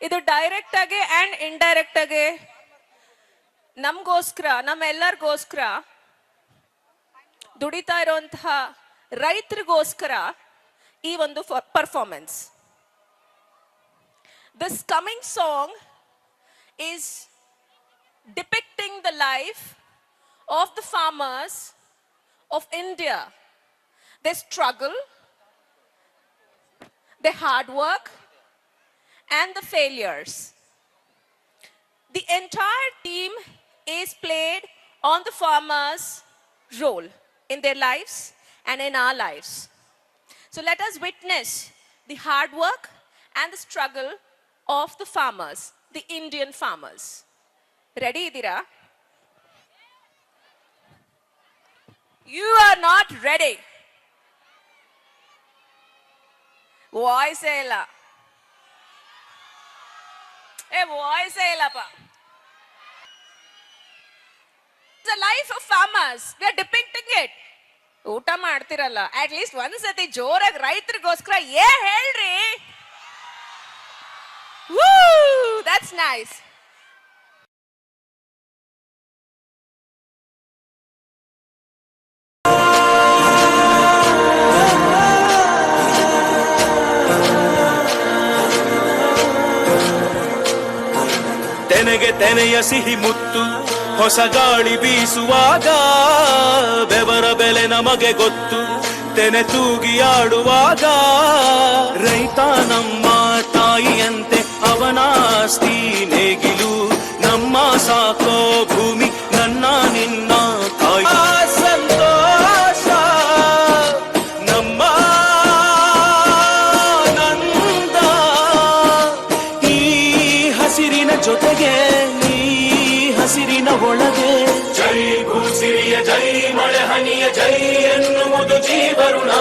ಇದು ಡೈರೆಕ್ಟ್ ಆಗಿ and indirect ಆಗಿ ನಮಗೋಸ್ಕರ, ನಮ್ಮೆಲ್ಲರಿಗೋಸ್ಕರ ದುಡಿತಾ ಇರುವಂತಹ ರೈತರಿಗೋಸ್ಕರ ಈ ಒಂದು performance. This coming song is depicting the life of the farmers of India. Their struggle, their hard work, and the failures. The entire team is played on the farmers' role in their lives and in our lives. So let us witness the hard work and the struggle of the farmers, the Indian farmers. Ready, Idira? You are not ready. Voice illa. Voice illa pa. The life of farmers, we are depicting it. ಊಟ ಮಾಡ್ತಿರಲ್ಲ, at least ಒಂದ್ಸತಿ ಜೋರಾಗಿ ರೈತರಿಗೋಸ್ಕರ ಹೇಳ್ರಿ. Woo! That's nice. ತೆನೆಗೆ ತೆನೆಯ ಸಿಹಿ ಮುತ್ತು ಹೊಸ ಗಾಳಿ ಬೀಸುವಾಗ ಬೆವರ ಬೆಲೆ ನಮಗೆ ಗೊತ್ತು ತೆನೆ ತೂಗಿ ಆಡುವಾಗ ರೈತ ನಮ್ಮ ತಾಯಿಯಂತೆ ಅವನಾಸ್ತಿ ನೇಗಿಲು ನಮ್ಮ ಸಾಕೋ ಭೂಮಿ ನನ್ನ ನಿನ್ನ ತಾಯಿ ಸಂತೋಷ ನಮ್ಮ ನಂದ ಈ ಹಸಿರಿನ ಜೊತೆಗೆ ಈ ಹಸಿರಿನ ಒಳಗೆ ಜೈ ಭೂಸಿರಿಯ ಜೈ ಮಳೆ ಹನಿಯ ಜೈ ಎನ್ನುವುದು ಜೀವರುಣ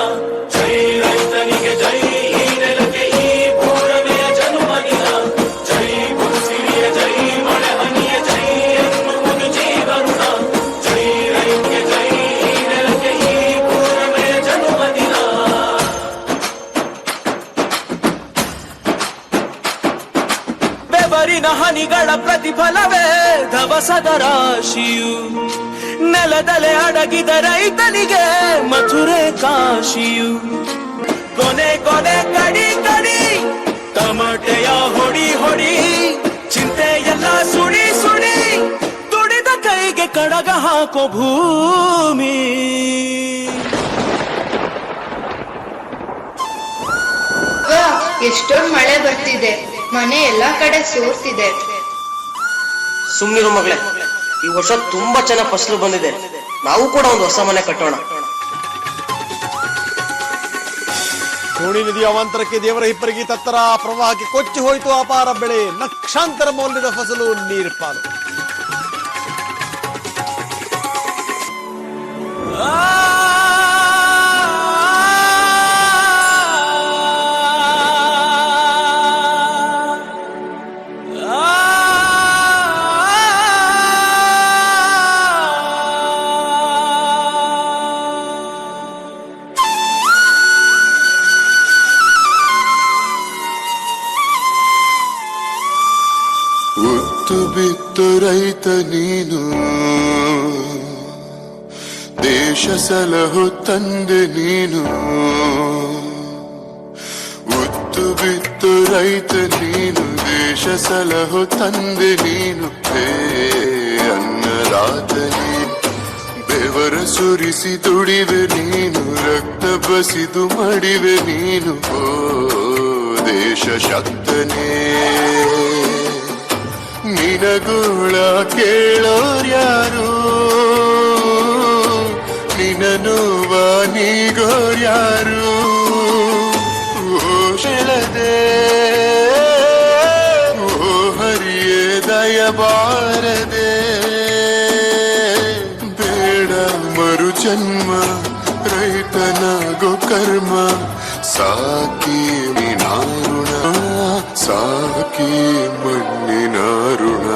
ಜೈ ರೈತನಿಗೆ ಜೈ ಈ ನೆಲಕ್ಕೆ ಈ ಭೂರಮೆಯ ಜನುಮದಿನ ಜೈ ಭೂಸಿರಿಯ ಜೈ ಮಳೆ ಹನಿಯ ಜೈ ಎನ್ನುವುದು ಜೀವರುಣ ಜೈ ರೈತನಿಗೆ ಜೈ ಈ ನೆಲಕ್ಕೆ ಈ ಭೂರಮೆಯ ಜನುಮದಿನ. ಬೆವರಿನ ಹನಿಗಳ ಪ್ರತಿಫಲವೇ ಧವಸದ ರಾಶಿಯು ನೆಲದಲೆ ಅಡಗಿದ ರೈತನಿಗೆ ಮಥುರೆ ಕಾಶಿಯು ಕೊನೆ ಕೊನೆ ಕಡಿ ಕಡಿ ಟಮಟೆಯ ಹೊಡಿ ಹೊಡಿ ಚಿಂತೆಯೆಲ್ಲ ಸುಡಿ ಸುಡಿ ದುಡಿದ ಕೈಗೆ ಕಡಗ ಹಾಕೋ ಭೂಮಿ. ಎಷ್ಟೊಂದು ಮಳೆ ಬರ್ತಿದೆ, ಮನೆ ಎಲ್ಲಾ ಕಡೆ ಸೋರ್ತಿದೆ. ಸುಮ್ನಿರು ಮಗಳೇ, ಈ ವರ್ಷ ತುಂಬಾ ಚೆನ್ನಾಗಿ ಫಸಲು ಬಂದಿದೆ, ನಾವು ಕೂಡ ಒಂದು ಹೊಸ ಮನೆ ಕಟ್ಟೋಣ. ಕೋಣಿ ನದಿಯ ಅವಾಂತರಕ್ಕೆ ದೇವರ ಹಿಪ್ಪರಿಗೆ ತತ್ತರ ಪ್ರವಾಹಕ್ಕೆ ಕೊಚ್ಚಿ ಹೋಯಿತು ಅಪಾರ ಬೆಳೆ, ಲಕ್ಷಾಂತರ ಮೌಲ್ಯದ ಫಸಲು ನೀರ್ಪಾಲು. ಉತ್ತು ಬಿತ್ತು ರೈತ ನೀನು, ದೇಶ ಸಲಹು ತಂದೆ ನೀನು. ಉತ್ತು ಬಿತ್ತು ರೈತ ನೀನು, ದೇಶ ಸಲಹು ತಂದೆ ನೀನು. ಹೇ ಅನ್ನದಾತ ನೀನು, ಬೆವರ ಸುರಿಸಿ ದುಡಿವೆ ನೀನು, ರಕ್ತ ಬಸಿದು ಮಡಿವೆ ನೀನು. ಓ ದೇಶ ಶಕ್ತನೇ, ನಿನಗೋಳ ಕೇಳೋರ್ಯಾರು, ನಿನನುವ ನೀಗೋರ್ಯಾರು. ಓಷಳದೆ ಓ ಹರಿಯೇ ದಯಬಾರದೆ, ಬೇಡ ಮರು ಜನ್ಮ ರೈತನಾಗೋ ಕರ್ಮ. ಸಾಕಿ ಮಣ್ಣಿನ ಋಣ, ಸಾಕಿ ಮಣ್ಣಿನ ಋಣ.